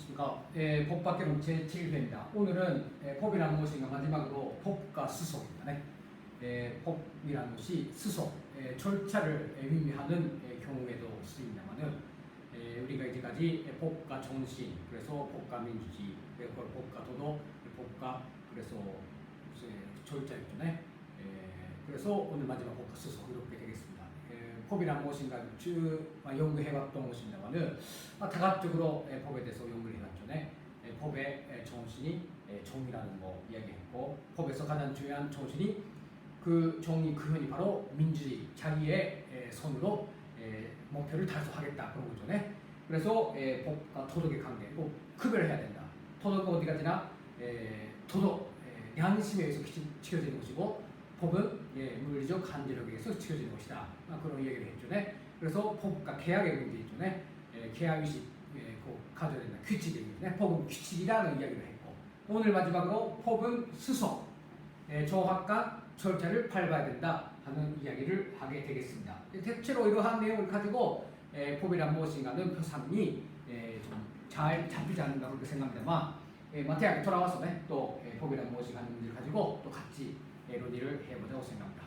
안녕하십니까. 법밖에는 제7회입니다. 오늘은 법이란 무엇인가 마지막으로 법과 수속입니다. 네. 법이란 것이 수속, 절차를 의미하는 경우에도 쓰입니다만은 우리가 이제까지 법과 정신, 그래서 법과 민주주의, 법과 도덕, 법과 그래서 절차였죠. 네. 그래서 오늘 마지막 법과 수속 이렇게 되겠습니다. 법이란 무엇인가 연구해봤던 것입니다만은 다각적으로 법에 대해서 연구를 해봤죠. 네. 법의 정신이 정의라는 거 이야기했고, 법에서 가장 중요한 정신이 그 정의 근원이 바로 민주주의, 자기의 손으로 목표를 달성하겠다 그런 거죠. 네. 그래서 법과 도덕의 관계 꼭区別 해야 된다. 도덕은 어디 가지나 도덕, 양심에 의해서 지켜지는 것이고, 법은 물리적 간접력에 의해서 지켜지는 것이다. 그런 얘기를 했죠. 네. 그래서 법과 계약의 문제 있죠. 네. 계약의식 가져야 된다. 규칙이 네. 법은 규칙이라는 이야기를 했고, 오늘 마지막으로 법은 수속, 정확한 절차를 밟아야 된다 하는 이야기를 하게 되겠습니다. 대체로 이러한 내용을 가지고 법이란 무엇인가는 표상이 좀 잘 잡히지 않는다 그렇게 생각합니다만, 마태학에 돌아와서 또 법이란 무엇인가 하는 문제를 가지고 또 같이 논의를 해보자고 생각합니다.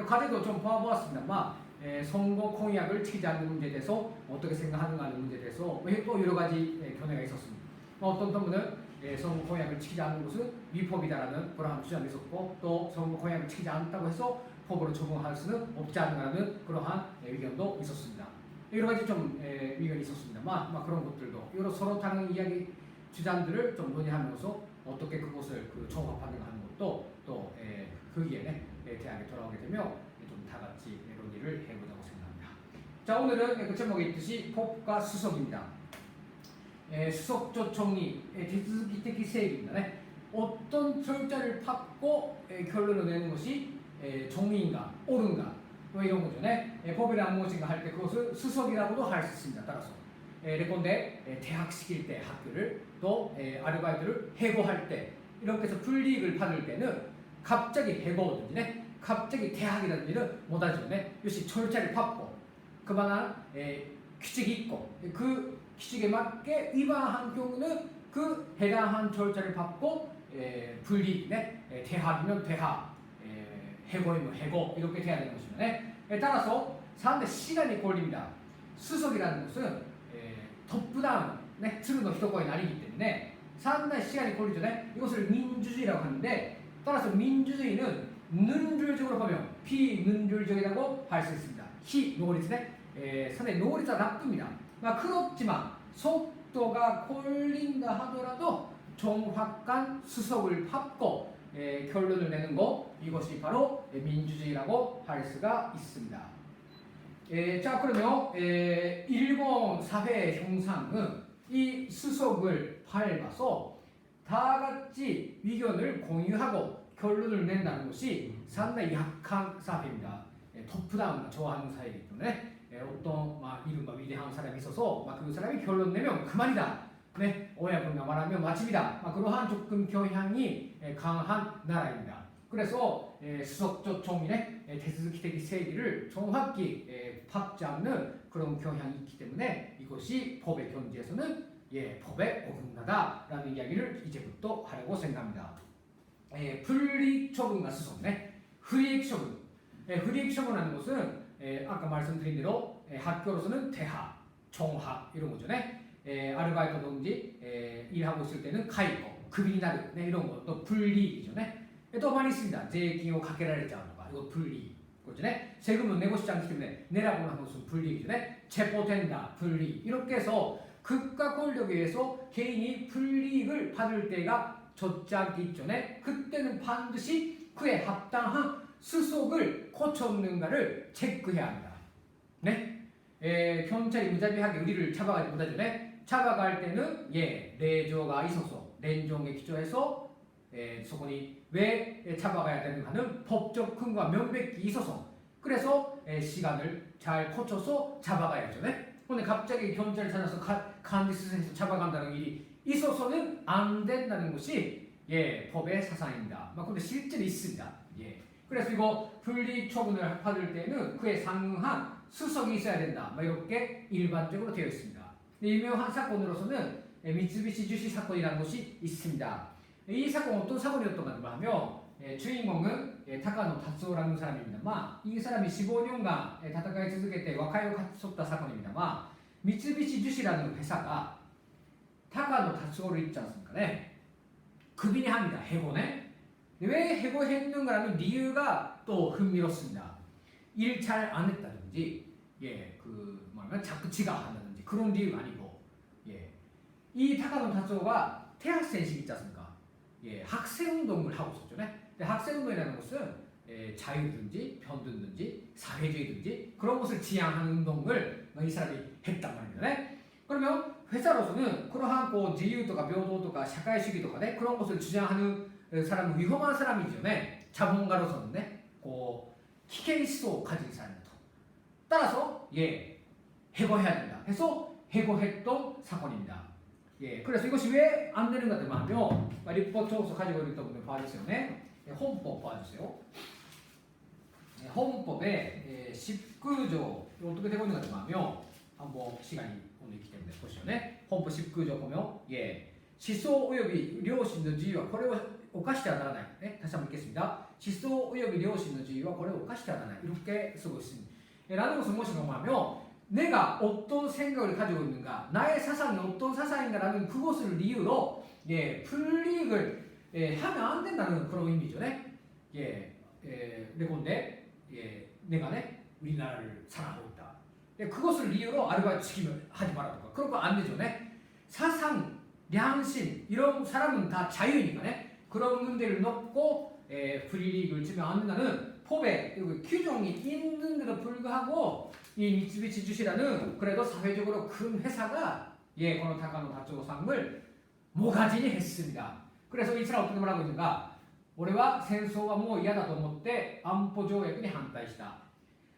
과제도 좀 보았습니다만, 선거 공약을 지키지 않는 문제에 대해서 어떻게 생각하는가 하는 문제에 대해서 또 여러 가지 견해가 있었습니다. 어떤 분은 선거 공약을 지키지 않는 것은 위법이다라는 그러한 주장이 있었고, 또 선거 공약을 지키지 않았다고 해서 법으로 적용할 수는 없지 않는가라는 그러한 의견도 있었습니다. 여러 가지 좀 의견이 있었습니다만, 그런 것들도 여러 서로 다른 이야기 주장들을 좀 논의하면서 어떻게 그것을 종합하는가 하는 것도 또 거기에 대학에 돌아오게 되면 좀 다 같이 논의를 해보자고 생각합니다. 자, 오늘은 그 제목에 있듯이 법과 수속입니다. 수속조 정리, 대수기특기 세입니다. 네. 어떤 절차를 밟고 결론을 내는 것이 정의인가, 옳은가, 이런 거죠. 네. 법이란 무엇인가 할 때 그것을 수속이라고도 할 수 있습니다. 따라서. 예컨대 대학 시킬 때 학교를, 또 아르바이트를 해고할 때, 이렇게 해서 불이익을 받을 때는 갑자기 해고든지, 네. 갑자기 대학이라든지는 못하죠. 네. 역시 절차를 밟고 그만한 규칙이 있고, 그 규칙에 맞게 위반한 경우는 그 해당한 절차를 밟고 불이익, 네. 대학이면 대학, 해고이면 해고 이렇게 돼야 되는 것입니다. 네. 따라서 사람들 시간이 걸립니다. 수속이라는 것은 덧부담, 네. 틀은 히토코의 날이기 때문에 사람들 시간이 걸리죠. 네. 이것을 민주주의라고 하는데, 따라서 민주주의는 능률적으로 보면 비능률적이라고 할 수 있습니다. 희노리스네. 상당히 노리스가 나쁩니다. 그렇지만 속도가 걸린다 하더라도 정확한 수속을 밟고 결론을 내는 것, 이것이 바로 민주주의라고 할 수가 있습니다. 자, 그러면 일본 사회 형상은 이 수속을 밟아서 다 같이 의견을 공유하고 결론을 낸다는 것이 상당히 약한 사회입니다. 톱부담을 좋아하는 사회이기 때문에 어떤 이른바 위대한 사람이 있어서 그 사람이 결론 내면 그만이다. 네, 오야분가 말하면 마침이다. 그러한 조금 경향이 강한 나라입니다. 그래서 수석조 총리의 대수기특기 세기를 정확히 박잡는 그런 경향이 있기 때문에 이것이 법의 견지에서는 법에 어긋나다라는 이야기를 이제부터 하려고 생각합니다. 불이익 처분과 수속, 불이익 처분. 불이익 처분하는 것은 아까 말씀드린 대로 학교로서는 대학, 종학 이런 거죠. 아르바이트든지 일하고 있을 때는 가입고, 급이 나르, 이런 거, 또 불이익이죠. 또 많이 있습니다.税金をかけられちゃうとか, 이거 불이익. 그죠? 세금을 내고 싶지 않기 때문에 내라고 하는 것은 불이익이죠. 체포된다, 불이익. 이렇게 해서 국가 권력에 의해서 개인이 불이익을 받을 때가 젖지 전에, 그때는 반드시 그에 합당한 수속을 거쳤는가를 체크해야 합니다. 네? 경찰이 무자비하게 우리를 잡아가지 못하죠. 잡아갈 때는 내조가 있어서 렌종에 기초해서 소군이 왜 잡아가야 되는가 하는 법적 근거가 명백히 있어서, 그래서 시간을 잘 거쳐서 잡아가야죠. 근데 갑자기 경찰을 찾아서 간디스에서 잡아간다는 일이 있어서는 안 된다는 것이 법의 사상입니다. 근데 실제로 있습니다. 그래서 이거 분리 처분을 받을 때는 그에 상응한 수석이 있어야 된다. 이렇게 일반적으로 되어 있습니다. 유명한 사건으로서는 미쓰비시 주시 사건이라는 것이 있습니다. 이 사건은 어떤 사건이었던가 하면 주인공은 타카노達夫라는 사람입니다만 이 사람이 15년간 戦い続けて和解を勝ち取った 사건입니다만 미쓰비시 주시라는 회사가 타카노達夫를 있지 않습니까? 네. 급인이 합니다. 해고네. 왜 해고했는가라는 이유가 또 흥미롭습니다. 일 잘 안 했다든지, 뭐냐면 자꾸치가 한다든지 그런 이유가 아니고, 이 타카노達夫가 대학생식 있지 않습니까? 학생 운동을 하고 있었죠. 네? 학생 운동이라는 것은 자유든지 평등든지 사회주의든지 그런 것을 지향하는 운동을 이 사람이 했단 말입니다. 네? 그러면 회사로서는 그러한 자유とか 平等とか 社会主義とか 네? 그런 것을 주장하는 사람은 위험한 사람이죠. 네? 자본가로서는 네?危険 思想を 가진 사람이다. 따라서 해고해야 된다. 해서 해고했던 사건입니다. 그래서 이것이 왜 안 되는가 하면立法調査 가지고 있던 분들 봐주세요. 네? 헌법 봐주세요. 헌법의 19조 어떻게 되고 있는가 하면 한번 시간이 오늘 있기 때문에 보시죠. 네? 헌법 19조 보면 思想及び良心の自由はこれを犯してはならない。 네? 다시 한번 읽겠습니다. 思想及び良心の自由はこれを犯してはならない. 이렇게 쓰고 있습니다. 라는 것은 무엇인가 하면 내가 어떤 생각을 가지고 있는가, 나의 사상이 어떤 사상인가라는 그것을 이유로 불이익을 하면 안 된다는 그런 의미죠. 네? 내건데 내가 우리나라를 사랑하고 있다. 그것을 이유로 아르바이트 시키면 하지 말라든가 그런 거 안 되죠. 네? 사상,良心 이런 사람은 다 자유니까 그런 문제를 넣고 불이익을 주면 안 된다는 법에 규정이 있는데도 불구하고 이 미쓰비시 주시라는 그래도 사회적으로 큰 회사가この 타카노達夫상을 모가지니 했습니다. 그래서 이 사람 어떻게 말하고 있는가? 俺は戦争はもう嫌だと思って安保条約に反対した。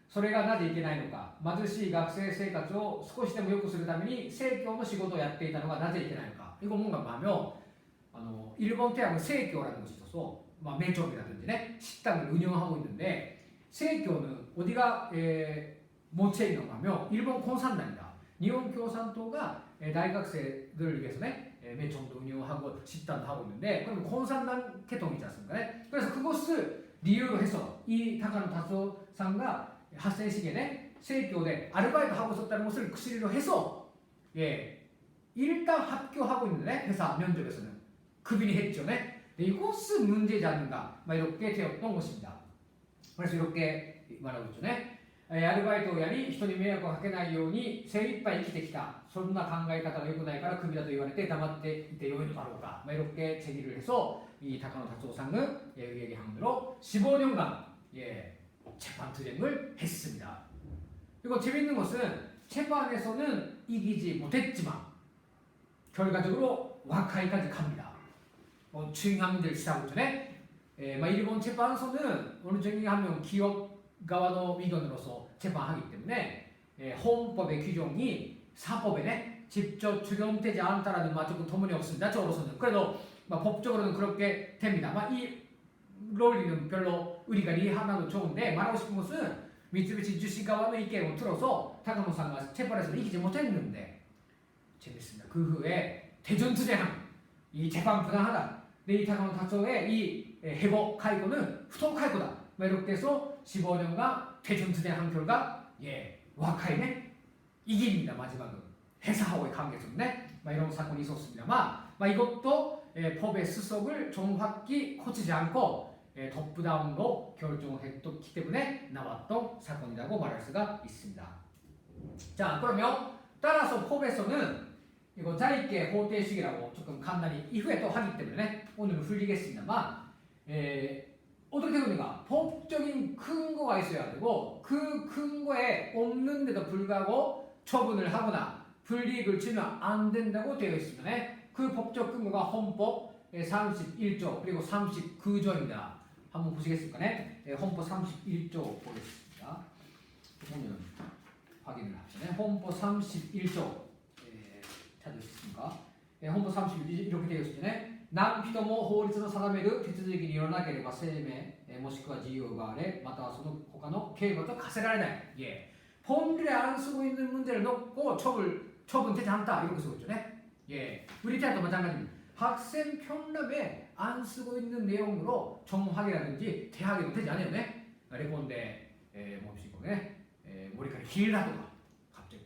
それがなぜいけないのか。貧しい学生生活を少しでも良くするために正教の仕事をやっていたのがなぜいけないのか. 이거 뭔가 하면 일본 대학은 세교라는 것이 있어서 매점이라든지 식당을 운영하고 있는데 세교는 어디가 모체에 있는가 하면 일본 공산당이다. 일본共産党が 大学生들 위해서 매점도 운영하고 식당도 하고 있는데 그럼 공산당 계통이지 않습니까? 그래서 그것을 이유로 해서 이 타카노達夫상가 학생 시기에 세교대 아르바이트 하고 있었다는 것을 그시리로 해서 일단 합격하고 있는데 회사 면접에서는 급인이 했죠. 이것은 문제지 않는가 이렇게 되었던 것입니다. 그래서 이렇게 말하고 있죠. アルバイトをやり人に迷惑をかけないように精一杯生きてきた。そんな考え方が良くないからクビだと言われて黙っていてよいのだろうか. 이렇게 제기를 해서 이 타카노達夫상은 의회의 항으로 15년간 재판 투쟁을 했습니다. 그리고 재밌는 것은 재판에서는 이기지 못했지만 결과적으로 와카이까지 갑니다. 중형들 시사하고 전에 일본 재판소는 어느 정도 하면 기업側の 의견으로서 재판하기 때문에 헌법의 규정이 사법에 직접 적용되지 않다라는 조금 터무니없습니다. 저로서는 그래도 법적으로는 그렇게 됩니다. 이 논리는 별로 우리가 이해하나도 좋은데 말하고 싶은 것은 미쓰비시 주시側の 意見を 들어서 타카노상가 재판에서 이기지 못했는데 재밌습니다. 그 후에 대전투쟁한 이 재판 부당하다. 이 타카노達夫의 이 해고 카이고는 후통 카이고다. 이렇게 해서 15년간 대전투쟁한 결과 와카이네 이깁니다. 마지막은 회사하고의 관계 때문에 이런 사건이 있었습니다만 이것도 법의 수석을 정확히 고치지 않고 덧부다운으로 결정했기 때문에 나왔던 사건이라고 말할 수가 있습니다. 자, 그러면 따라서 법에서는 이거 자익계 호대식이라고 조금 간단히 이후에 또 하기 때문에 오늘 흘리겠습니다만 어떻게 되는가? 법적인 근거가 있어야 되고 그 근거에 없는데도 불구하고 처분을 하거나 불이익을 주면 안 된다고 되어 있습니다. 그 법적 근거가 헌법 31조 그리고 39조입니다. 한번 보시겠습니까? 헌법 31조 보겠습니다. 보면 확인을 하시네. 헌법 31조 찾으셨습니까? 헌법 31조 이렇게 되어 있습니다. 何人も法律の定める手続きによらなければ生命もしくは自由を奪われまたはその他の刑罰を課せられない. 법률에 안 쓰고 있는 문제를 넣고 처분되지 않다 이렇게 쓰고 있죠. 예, 우리 때도 마찬가지입니다. 학생 편람에 안 쓰고 있는 내용으로 정학이라든지 대학에도 되지 않아요, 네? 레콘데 뭡니까, 머리카락이 길다던가 갑자기,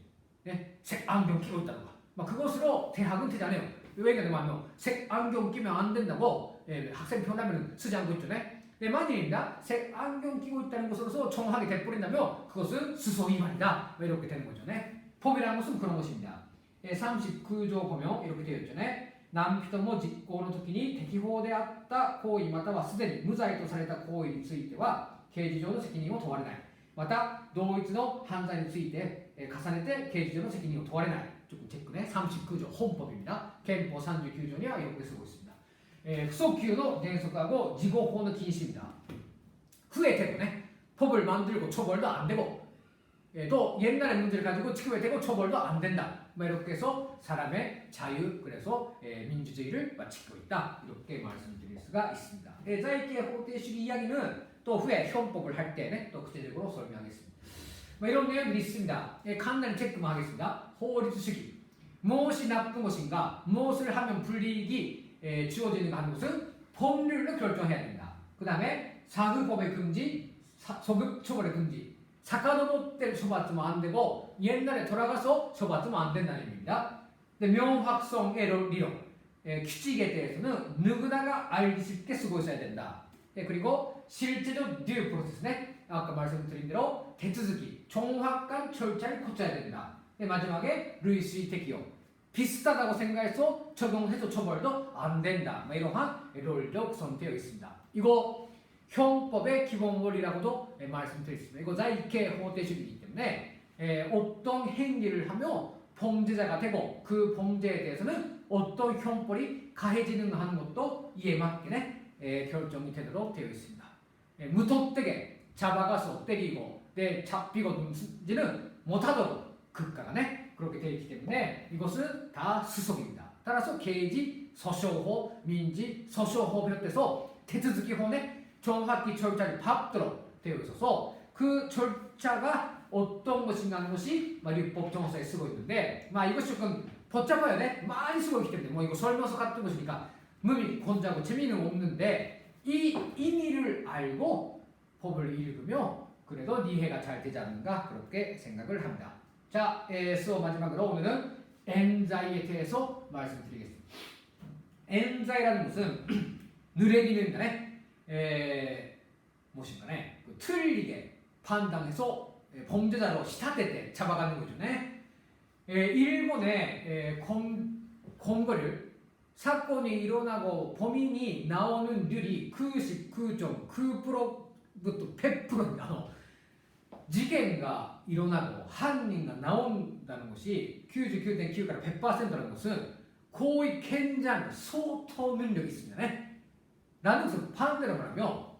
색안경 끼고 있다던가, 막 그것으로 대학은 되지 않아요. 왜냐하면 색안경 끼면 안 된다고 학생 편람에는 쓰지 않고 있죠, 네? 만일입니다. 색안경 끼고 있다는 것으로서 정학이 돼버린다면 그것은 스소 위반이다. 이렇게 되는 거죠, 네? 법이라는 것은 그런 것입니다. 39조 보면 이렇게 되어 있죠, 네? 何人も実行の時に適法であった行為またはすでに無罪とされた行為については刑事上の責任を問われない。また同一の犯罪について重ねて刑事上の責任を問われない。ちょっとチェックね。39条本法입니다。憲法39条には이렇게 쓰고 있습니다。不訴求の原則하고事後法の禁止입니다。후에 되고 네. 법을 만들고 처벌도 안 되고 또 옛날의 문제를 가지고 지금에 되고 처벌도 안 된다. 이렇게 해서 사람의 자유, 그래서 민주주의를 지키고 있다. 이렇게 말씀드릴 수가 있습니다. 자이케 호대주의 이야기는 또 후에 형법을 할 때 또 구체적으로 설명하겠습니다. 이런 내용들이 있습니다. 간단히 체크만 하겠습니다. 호리주주기. 무엇이 나쁜 것인가, 무엇을 하면 불이익이 주어지는가 하는 것은 법률로 결정해야 된다. 그 다음에 사후법의 금지, 소급 처벌의 금지. 사카노보때 처받으면 안 되고 옛날에 돌아가서 처받으면 안 된다는 의미입니다. 명확성의理論, 규칙에 대해서는 누구나가 알기 쉽게 쓰고 있어야 된다. 그리고 실제적 듀 프로세스네. 아까 말씀드린 대로 대수기, 정확한 절차를 거쳐야 된다. 마지막에 루이스의適用. 비슷하다고 생각해서 적용해서 처벌도 안 된다. 이러한 롤적 선택되어 있습니다. 이거 형법의 기본 원리라고도 말씀드렸습니다. 이거 자이케 호대주의이기 때문에 어떤 행위를 하며 범죄자가 되고 그 범죄에 대해서는 어떤 형벌이 가해지는가 하는 것도 이에 맞게 결정이 되도록 되어 있습니다. 무턱대게 잡아가서 때리고 잡히고 눈지는 못하도록 국가가 그렇게 되어 있기 때문에 이것은 다 수속입니다. 따라서刑事 訴訟法, 민지訴訟法비롯해서 대수기法에 정확히 절차를 밟도록 되어 있어서 그 절차가 어떤 것인가 하는 것이 율법 정서에 쓰고 있는데 이것이 조금 복잡해야 돼. 많이 쓰고 있기 때문에 이거 설명서 같은 것이니까 의미 권자고 재미는 없는데 이 의미를 알고 법을 읽으며 그래도 이해가 잘 되지 않는가 그렇게 생각을 합니다. 자, 수업 마지막으로 오늘은 엔자이에 대해서 말씀드리겠습니다. 엔자이라는 것은 누레기는 무엇인가네? 틀리게 판단해서 범죄자로 시타테 잡아가는 거죠. 일본의 검거를 사건이 일어나고 범인이 나오는 률이 99.9%부터 100%입니다. 事件が 일어나고犯人が 나온다는 것이 99.9 から 100%라는 것은 고의 굉장히 소토 능력이 있습니다. 라는 것은 반대로 말하면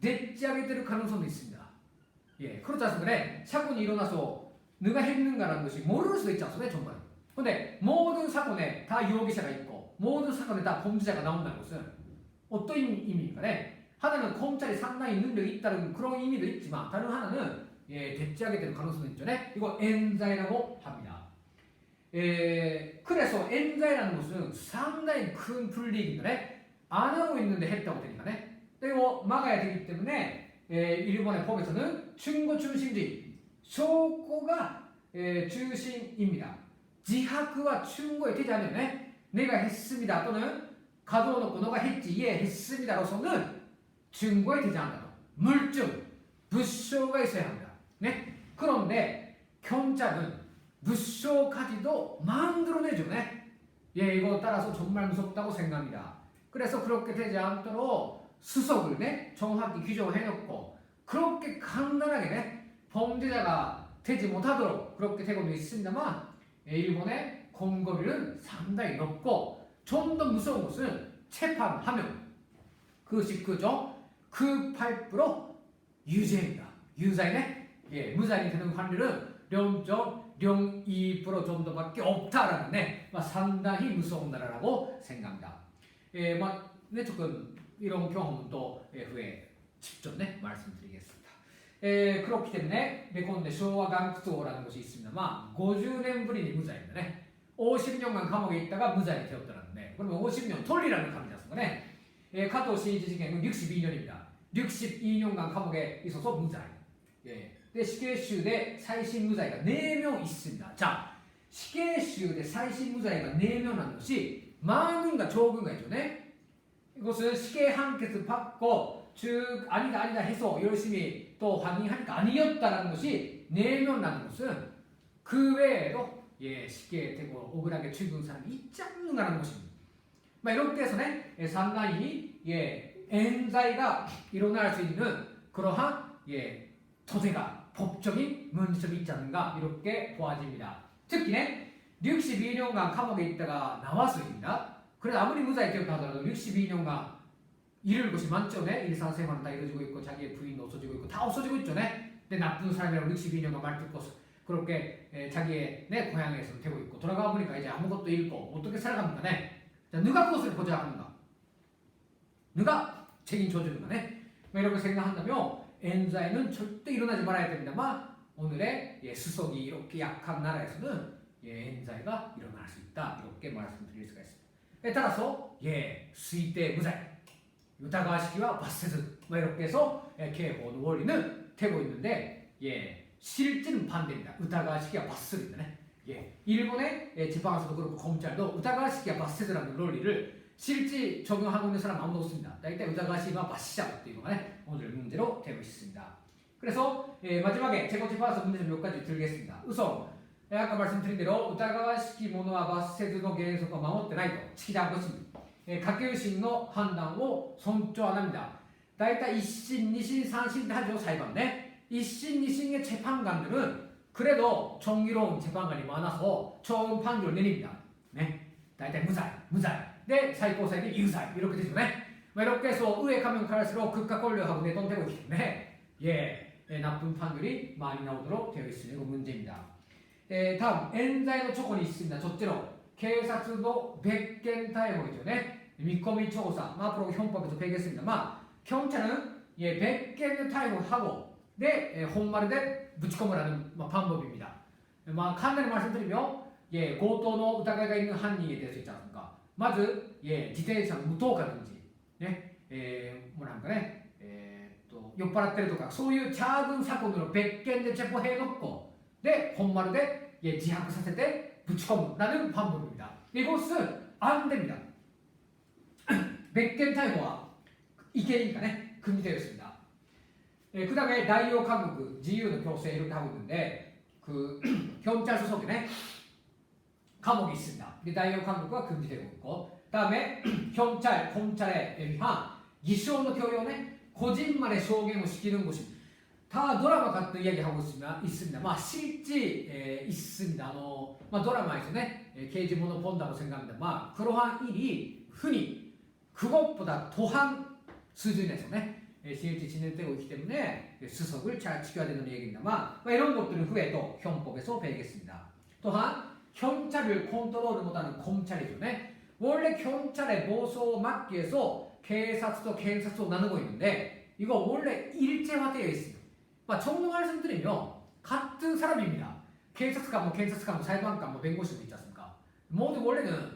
대지하게 될 가능성도 있습니다. 그렇지 않습니까? 사건이 일어나서 누가 했는가라는 것이 모를 수도 있지 않습니까? 정말. 근데 모든 사건에 다 용의자가 있고 모든 사건에 다 범죄자가 나온다는 것은 어떤 의미입니까? 하나는 검찰이 상당히 능력이 있다는 그런 의미도 있지만 다른 하나는 대지하게 될 가능성도 있죠. 이거 엔자이라고 합니다. 그래서 엔자이라는 것은 상당히 큰 불이익인데 안 하고 있는데 했다고 되니까 이거 막아야 되기 때문에 일본의 법에서는 증거 중심주의,証拠が 중심입니다. 지학과 증거에 되지 않으면 내가 했습니다 또는 가둬놓고 너가 했지 예 했습니다로서는 증거에 되지 않는다. 물증,物証가 있어야 합니다. 그런데 경찰은 물証까지도 만들어내죠. 이거 따라서 정말 무섭다고 생각합니다. 그래서 그렇게 되지 않도록 수석을 정확히 규정해놓고 그렇게 간단하게 범죄자가 되지 못하도록 그렇게 되고도 있습니다만 일본의 검거비는 상당히 높고 좀 더 무서운 것은 재판하면 그것이 그죠? 그 8% 유죄입니다. 유죄네? 무죄이 되는 확률은 0.02% 정도밖에 없다라는 상당히 무서운 나라라고 생각합니다. 조금 이런 경험은 또 후에 직접 말씀드리겠습니다. 그렇기 때문에 레콘데 쇼와 강크토라는 것이 있습니다만 50년ぶりに 무죄입니다. 50년간 감옥에 있다가 무罪되었더라는데 그러면 50년 돌리라는 감이지 않습니까? 카토 시인지事件은 62년입니다. 62년간 감옥에 있어서 무罪. 예. 네,死刑囚で 再審 무罪が 4명 있습니다. 자, 死刑囚で 再審 무罪が 4명이라는 것이 많은가 적은가 있죠. 네? 이것은死刑 判決 받고 즉 아니다 해서 열심히 또 확인하니까 아니었다라는 것이 4명이라는 것은 그 외에도 예,死刑되고 억울하게 죽은 사람이 있지 않는가라는 것입니다. 이렇게 해서는 상당히 예,冤罪가 일어날 수 있는 그러한 예, 토대가 법적인 문제점이 있지 않는가 이렇게 보아집니다. 특히는 62년간 감옥에 있다가 나왔습니다. 그래서 아무리 무죄되었다 하더라도 62년간 이룰 것이 많죠네. 일상생활은 다 이루어지고 있고 자기의 부인도 없어지고 있고 다 없어지고 있죠네. 근데 나쁜 사람이라고 62년간 말 듣고 그렇게 자기의 내 고향에서 되고 있고 돌아가 보니까 이제 아무것도 잃고 어떻게 살아갑니까? 네. 자, 누가 그것을 보좌하는가? 누가 책임져주는가? 네. 이렇게 생각한다면 엔자에는 절대 일어나지 말아야 됩니다만 오늘의 예, 수석이 이렇게 약한 나라에서는 예, 엔자가 일어날 수 있다 이렇게 말씀드릴 수가 있습니다. 따라서 예, 수의대 무죄 유다가시기와 바세드 이렇게 해서 개헌 원리는 되고 있는데 예, 실질은 반대입니다. 유다가시기와 바세드입니다. 예, 일본의 지방에서도 그렇고 검찰도 유다가시기와 바세드라는 논리를 실제 적용하고 있는 사람 아무도 없습니다. 일단 유다가시기와 바시자부터 이거가 오늘 문제로 되고 있습니다. 그래서 예, 마지막에 제거집화에서 문제 좀 몇 가지 드리겠습니다. 우선 아까 말씀드린 대로 유다가시기 모노와 바세드의原則を守ってないと指揮じゃん것입니다.下級審の判断を尊重안 합니다. だいたい 1심, 2심, 3심 하죠裁判ね. 1심, 2심의 재판관들은 그래도 정의로운 재판관이 많아서 좋은 판결을 내립니다. 네, だいたい 무죄. 네, 最高裁で有罪 이렇게 되죠. 네. 이렇게 해서 의회 가면 갈수록 극과 권력하고 내돈되고 있기 때문에 예, 나쁜 판결이 많이 나오도록 되어 있으니 그 문제입니다. 다음 엔자의 조건이 있습니다. 첫째로 警察の別件逮捕이죠. 네. 미코미 조사. 앞으로 형법에서 배겠습니다만 경찰은 예, 백件을逮捕하고 네, 혼말에 붙이込む라는 방법입니다. 간단히 말씀드리면 예, 고도의疑いが 있는犯人에 대해서 있지 않습니까? まず 예, 지대에서 무도가든지 네, 뭐랄까네酔っ払ってるとか そういう 작은 사건으로 100件で 체포해놓고 네, 혼말에 예, 지학사세대 붙이込む라는 방법입니다. 이것은 안 됩니다. 100件逮捕は違憲がね、금지되어 있습니다. 그 다음에 나이오 강국, 지유의 교세 이렇게 하고 있는데 그 경찰 소속에 감옥이 있습니다. 나이오 강국과 금지되고 있고 다음에 경찰, 검찰에 의한 기쇼의 교요에 거짓말의証言を 시키는 곳입니다. 다 드라마 같은 이야기하고 있습니다. 실제 있습니다. 드라마에서刑事物を 본다고 생각합니다. 그러한 일이 흔히 그것보다 더한 수준에서 실제 진행되고 있기 때문에 수석을 잘 지켜야 되는 얘기입니다만 이런 것들은 후에도 형법에서 배우겠습니다. 또한 경찰을 컨트롤을 못하는 검찰이죠. 원래 경찰의 보수를 막기 위해서警察도検察도 나누고 있는데 이거 원래 일제화되어 있습니다. 정리 말씀드리면 같은 사람입니다.検察官,検察官,裁判官,弁護士도 있지 않습니까? 모두 원래는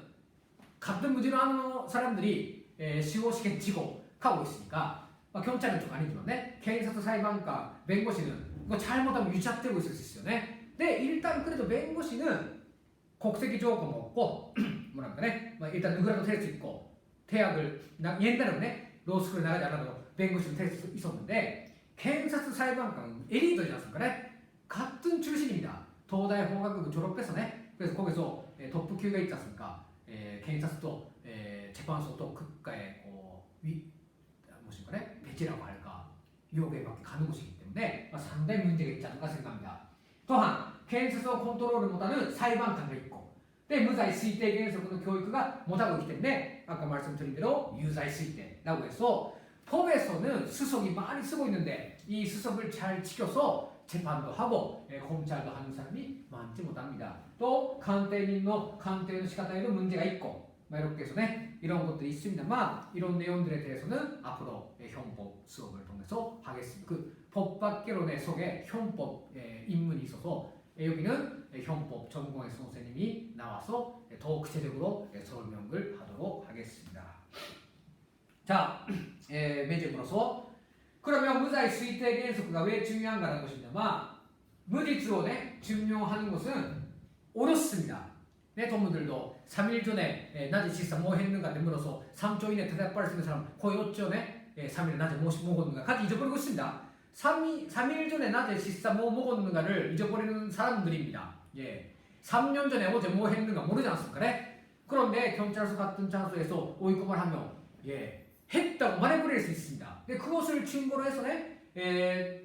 같은 문제를 하는 사람들이 시호시행 지고 가고 있으니까 경찰은 좀 아니지만検察,裁判官,弁護士는 이거 잘못하면 유착되고 있을 수 있어요. 네, 일단 그래도弁護士는 국籍조건 없고 뭐랄까네 일단 누구라도 될 수 있고 대학을 옛날에는 로스쿨에 나가지 않아도弁護士는 될 수 있었는데 検察裁判官 엘리트지 않습니까? 같은 출신입니다. 도다이法学部 졸업해서 그래서 거기서 덕후교가 있지 않습니까? 検察또 재판소 또 국가의 무엇인가 배지라고 할까 요괴밖에 가는 곳이기 때문에 상당히 문제가 있지 않을까 생각합니다. 또한 検察を 컨트롤을 못하는裁判官が 있고 무罪推定原則の 교육가 못하고 있기 때문에 아까 말씀드린 대로 유罪推定라고 해서 법에서는 수석이 많이 쓰고 있는데 이 수석을 잘 지켜서 재판도 하고 검찰도 하는 사람이 많지 못합니다. 또 간대의 시간에도 문제가 있고 이렇게 해서 이런 것들이 있습니다만 이런 내용들에 대해서는 앞으로 형법 수업을 통해서 하겠습니다. 그 법학개론의 속에 형법 입문이 있어서 여기는 형법 전공의 선생님이 나와서 더 구체적으로 설명을 하도록 하겠습니다. 자, 매점으로서 그러면 무자의 수의태原則가 왜 중요한가라는 것입니다만 무実を 증명하는 것은 옳습니다. 동무들도 3일 전에 낮에 식사 뭐 했는가 물어서 3초 이내 대답할 수 있는 사람 거의 없죠. 3일 낮에 뭐 먹었는가 까지 잊어버리고 있습니다. 3일 전에 낮에 식사 뭐 먹었는가를 잊어버리는 사람들입니다. 3년 전에 어제 뭐 했는가 모르지 않습니까? 그런데 경찰서 같은 장소에서 오이kom을 하면 했다고 말해버릴 수 있습니다. 그것을 증거로 해서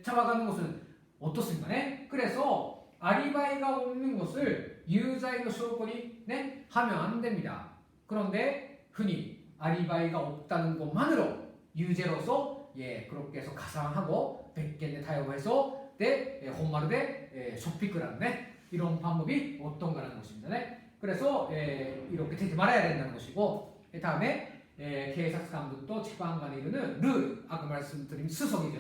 잡아가는 것은 어떻습니까? 그래서 아리바이가 없는 것을 유자의証拠に 하면 안 됩니다. 그런데 흔히 아리바이가 없다는 것만으로 유죄로서 그렇게 해서 가상하고 백견에 타협해서 혼마르대 쇼피크라는 이런 방법이 어떤가라는 것입니다. 그래서 이렇게 되지 말아야 된다는 것이고 다음에警察官분도 재판관에 이르는 룰 아까 말씀드린 수석이죠.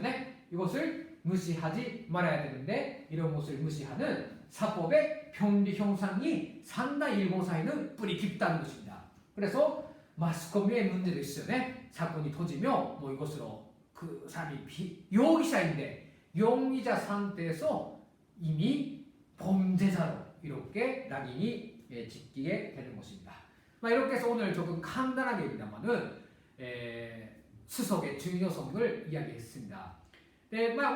이것을 무시하지 말아야 되는데 이런 것을 무시하는 사법의 편리 형상이 상당히 일본 사회는 뿌리 깊다는 것입니다. 그래서 마스코미의 문제도 있어요. 사건이 터지며 뭐 이것으로 그 사람이 용의자인데 용의자 상태에서 이미 범죄자로 이렇게 낙인이 찍히게 되는 것입니다. 이렇게 해서 오늘 조금 간단하게입니다만은 수석의 중요성을 이야기했습니다.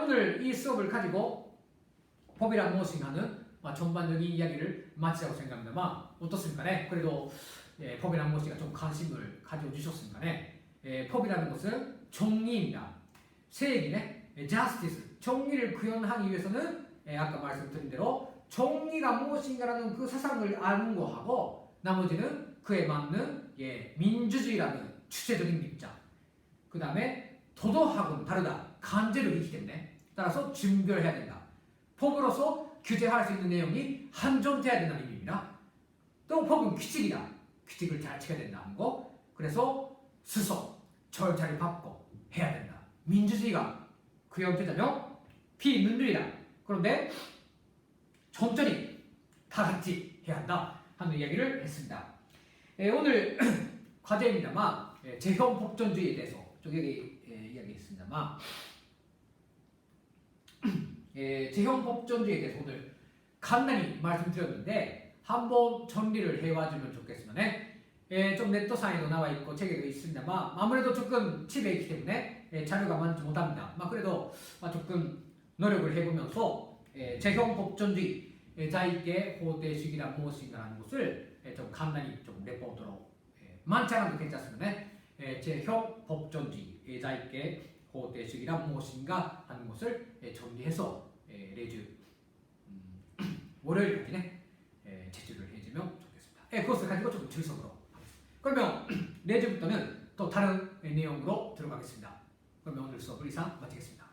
오늘 이 수업을 가지고 법이란 무엇인가 하는 전반적인 이야기를 마치자고 생각합니다만 어떻습니까? 그래도 법이란 무엇인가 좀 관심을 가져주셨습니까? 법이라는 것은 정의입니다. 세액이네, justice, 정의를 구현하기 위해서는 아까 말씀드린 대로 정의가 무엇인가라는 그 사상을 아는 거하고 나머지는 그에 맞는 민주주의라는 주체적인 입장. 그 다음에 도덕하고는 다르다. 간제를 있기 때문에 따라서 준별해야 된다. 법으로서 규제할 수 있는 내용이 한정돼야 된다는 의미입니다. 또 법은 규칙이다. 규칙을 잘 지켜야 된다는 거. 그래서 수석, 절차를 밟고 해야 된다. 민주주의가 그 형태자면 비민주이다. 그런데 천천히 다 같이 해야 한다 하는 이야기를 했습니다. 오늘 과제입니다만 재형법전주의에 대해서 좀 이야기했습니다만 재형법전주의에 대해서 오늘 간단히 말씀드렸는데 한번 정리를 해와주면 좋겠습니다. 좀 네트상에도 나와있고 책에도 있습니다만 아무래도 조금 집에 있기 때문에 자료가 많지 못합니다. 그래도 조금 노력을 해보면서 재형법전주의 자익의 호대식이란 무엇인가 하는 것을 좀 간단히 좀 내보도록 많지 않아도 괜찮습니다. 재형법전주의 자익의 호대식이란 무엇인가 하는 것을 정리해서 내주 월요일까지 제출을 해주면 좋겠습니다. 그것을 가지고 조금 출석으로 하겠습니다. 그러면 내주부터는 또 다른 내용으로 들어가겠습니다. 그러면 오늘 수업을 이상 마치겠습니다.